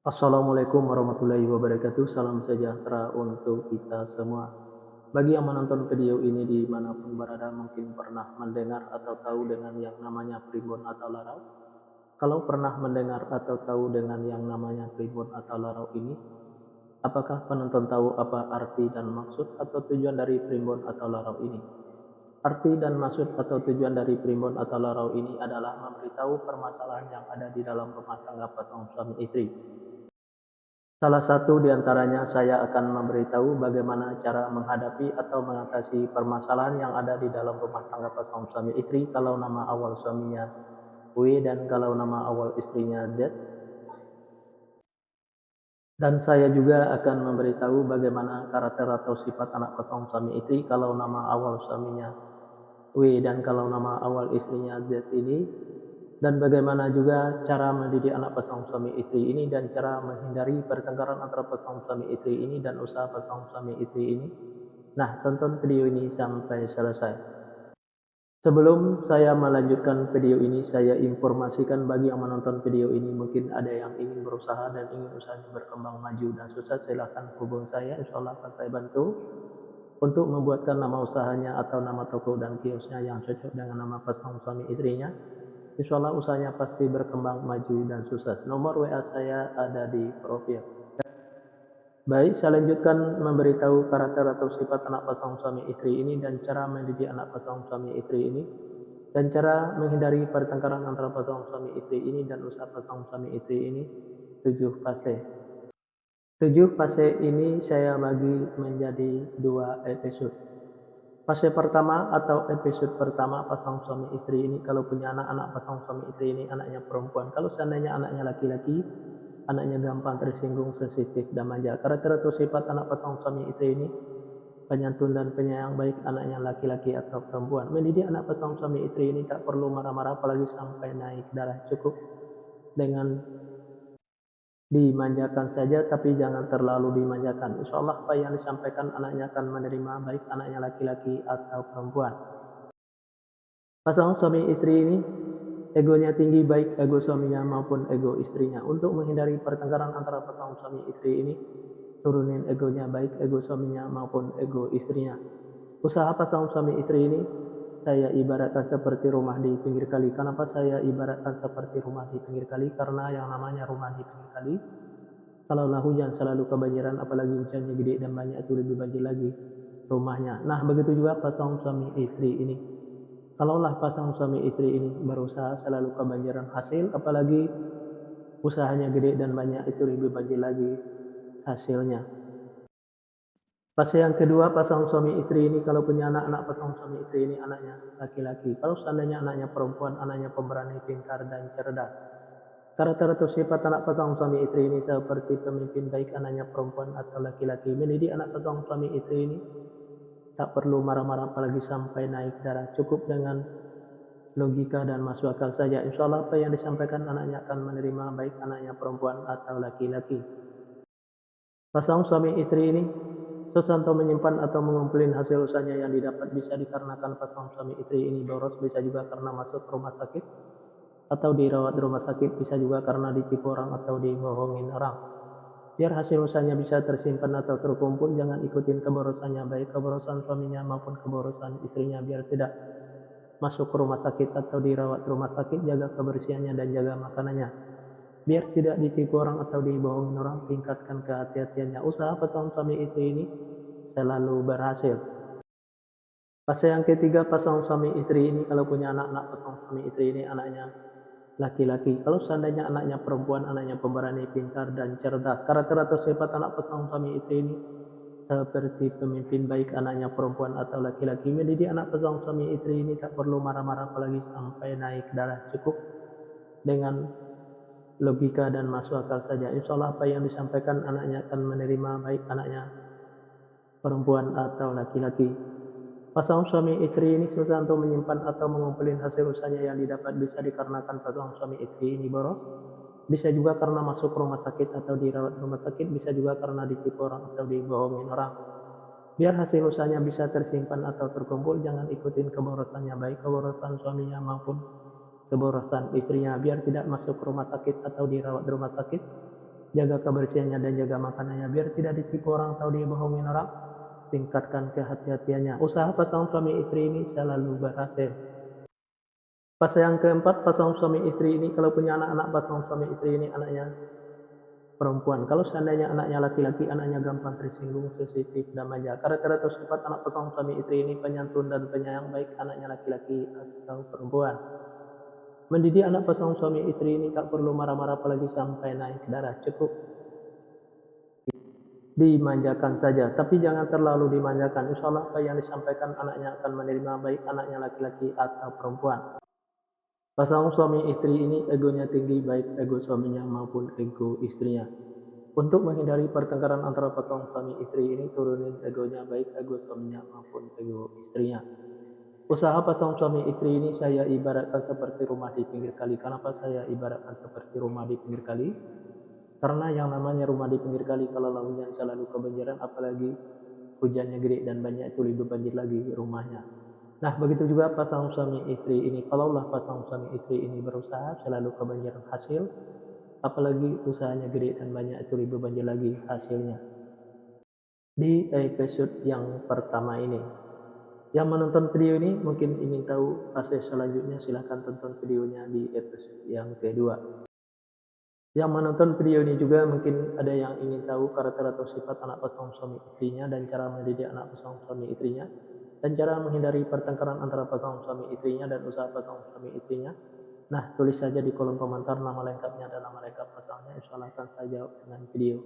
Assalamualaikum warahmatullahi wabarakatuh. Salam sejahtera untuk kita semua. Bagi yang menonton video ini dimanapun berada mungkin pernah mendengar atau tahu dengan yang namanya primbon atau larau. Kalau pernah mendengar atau tahu dengan yang namanya primbon atau larau ini, apakah penonton tahu apa arti dan maksud atau tujuan dari primbon atau larau ini? Arti dan maksud atau tujuan dari primbon atau larau ini adalah memberitahu permasalahan yang ada di dalam rumah tangga pasangan suami istri. Salah satu di antaranya saya akan memberitahu bagaimana cara menghadapi atau mengatasi permasalahan yang ada di dalam rumah tangga pasangan suami istri kalau nama awal suaminya W dan kalau nama awal istrinya Z. Dan saya juga akan memberitahu bagaimana karakter atau sifat anak pasangan suami istri kalau nama awal suaminya W dan kalau nama awal istrinya Z ini, dan bagaimana juga cara mendidik anak pasangan suami istri ini dan cara menghindari pertengkaran antara pasangan suami istri ini dan usaha pasangan suami istri ini. Nah, tonton video ini sampai selesai. Sebelum saya melanjutkan video ini, saya informasikan bagi yang menonton video ini mungkin ada yang ingin berusaha dan ingin usahanya berkembang maju dan sukses, silahkan hubungi saya, insya Allah akan saya bantu untuk membuatkan nama usahanya atau nama toko dan kiosnya yang cocok dengan nama pasangan suami istrinya. Insya Allah usahanya pasti berkembang maju dan sukses. Nomor WA saya ada di profil. Baik, saya lanjutkan memberitahu karakter atau sifat anak pasangan suami istri ini dan cara mendidik anak pasangan suami istri ini dan cara menghindari pertengkaran antara pasangan suami istri ini dan usaha pasangan suami istri ini. 7 fase. 7 fase ini saya bagi menjadi 2 episode. Fase pertama atau episode pertama pasangan suami istri ini kalau punya anak pasangan suami istri ini anaknya perempuan. Kalau seandainya anaknya laki-laki, anaknya gampang tersinggung, sensitif dan manja. Karakter atau sifat anak pasangan suami istri ini penyantun dan penyayang, baik anaknya laki-laki atau perempuan. Mendidik anak pasangan suami istri ini tak perlu marah-marah apalagi sampai naik darah, cukup dengan dimanjakan saja tapi jangan terlalu dimanjakan. Insya Allah apa yang disampaikan anaknya akan menerima, baik anaknya laki-laki atau perempuan. Pasangan suami istri ini egonya tinggi, baik ego suaminya maupun ego istrinya. Untuk menghindari pertengkaran antara pasangan suami istri ini, turunin egonya, baik ego suaminya maupun ego istrinya. Usaha pasangan suami istri ini saya ibaratkan seperti rumah di pinggir kali. Kenapa saya ibaratkan seperti rumah di pinggir kali? Karena yang namanya rumah di pinggir kali, kalaulah hujan selalu kebanjiran, apalagi hujannya gede dan banyak, itu lebih banjir lagi rumahnya. Nah, begitu juga pasangan suami istri ini. Kalaulah pasangan suami istri ini berusaha selalu kebanjiran hasil, apalagi usahanya gede dan banyak, itu lebih banjir lagi hasilnya. Fase yang kedua, pasangan suami istri ini kalau punya anak pasangan suami istri ini anaknya laki-laki. Kalau seandainya anaknya perempuan, anaknya pemberani, pintar dan cerdas. Karakter atau sifat anak pasangan suami istri ini seperti pemimpin, baik anaknya perempuan atau laki-laki. Mendidik anak pasangan suami istri ini tak perlu marah-marah apalagi sampai naik darah, cukup dengan logika dan masuk akal saja. Insya Allah apa yang disampaikan anaknya akan menerima, baik anaknya perempuan atau laki-laki. Pasangan suami istri ini sesanto menyimpan atau mengumpulin hasil usahanya yang didapat bisa dikarenakan pasangan suami istri ini boros, bisa juga karena masuk rumah sakit atau dirawat di rumah sakit, bisa juga karena ditipu orang atau dibohongin orang. Biar hasil usahanya bisa tersimpan atau terkumpul, jangan ikutin keborosannya, baik keborosan suaminya maupun keborosan istrinya. Biar tidak masuk ke rumah sakit atau dirawat di rumah sakit, jaga kebersihannya dan jaga makanannya. Biar tidak ditipu orang atau dibohongin orang, tingkatkan kehati-hatiannya. Usaha pasangan suami istri ini selalu berhasil. Fase yang ketiga, pasangan suami istri ini kalau punya anak pasangan suami istri ini anaknya laki-laki. Kalau seandainya anaknya perempuan, anaknya pemberani, pintar dan cerdas. Karakter atau sifat anak pasangan suami istri ini seperti pemimpin, baik anaknya perempuan atau laki-laki. Mendidik anak pasangan suami istri ini tak perlu marah-marah apalagi sampai naik darah, cukup dengan logika dan masuk akal saja. Insya Allah apa yang disampaikan anaknya akan menerima, baik anaknya perempuan atau laki-laki. Pasangan suami istri ini susah untuk menyimpan atau mengumpulin hasil usahanya yang didapat, bisa dikarenakan pasangan suami istri ini boros, bisa juga karena masuk rumah sakit atau dirawat rumah sakit, bisa juga karena ditipu orang atau dibohongin orang. Biar hasil usahanya bisa tersimpan atau terkumpul, jangan ikutin keborosannya, baik keborosan suaminya maupun keborosan istrinya. Biar tidak masuk rumah sakit atau dirawat di rumah sakit, jaga kebersihannya dan jaga makanannya biar tidak ditipu orang atau dibohongin orang. Tingkatkan kehati-hatiannya. Usaha pasangan suami istri ini selalu berhasil. Fase yang keempat, pasangan suami istri ini kalau punya anak-anak, pasangan suami istri ini anaknya perempuan. Kalau seandainya anaknya laki-laki, anaknya gampang tersinggung, sensitif, dan manja. Karakter atau sifat anak pasangan suami istri ini penyantun dan penyayang, baik anaknya laki-laki atau perempuan. Mendidik anak pasangan suami istri ini tak perlu marah-marah apalagi sampai naik darah. Cukup dimanjakan saja, tapi jangan terlalu dimanjakan. Insya Allah apa yang disampaikan anaknya akan menerima, baik anaknya laki-laki atau perempuan. Pasangan suami istri ini egonya tinggi, baik ego suaminya maupun ego istrinya. Untuk menghindari pertengkaran antara pasangan suami istri ini, turunin egonya, baik ego suaminya maupun ego istrinya. Usaha pasangan suami istri ini saya ibaratkan seperti rumah di pinggir kali. Kenapa saya ibaratkan seperti rumah di pinggir kali? Karena yang namanya rumah di pinggir kali kalau hujan selalu kebanjiran, apalagi hujannya gede dan banyak itu lebih banjir lagi rumahnya. Nah, begitu juga pasangan suami istri ini. Kalaulah pasangan suami istri ini berusaha selalu kebanjiran hasil, apalagi usahanya gede dan banyak itu lebih banjir lagi hasilnya. Di episode yang pertama ini, yang menonton video ini mungkin ingin tahu fase selanjutnya, silahkan tonton videonya di episode yang kedua. Yang menonton video ini juga mungkin ada yang ingin tahu karakter atau sifat anak pasangan suami istrinya dan cara mendidik anak pasangan suami istrinya dan cara menghindari pertengkaran antara pasangan suami istrinya dan usaha pasangan suami istrinya. Nah, tulis saja di kolom komentar nama lengkapnya dan nama lengkap pasangannya, insya Allah akan saya jawab dengan video.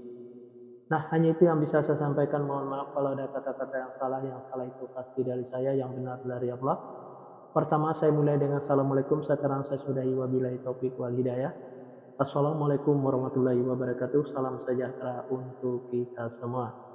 Nah, hanya itu yang bisa saya sampaikan. Mohon maaf kalau ada kata-kata yang salah. Yang salah itu pasti dari saya, yang benar dari Allah. Pertama, saya mulai dengan Assalamualaikum. Sekarang saya sudahi, wabillahi taufik wal hidayah. Assalamualaikum warahmatullahi wabarakatuh. Salam sejahtera untuk kita semua.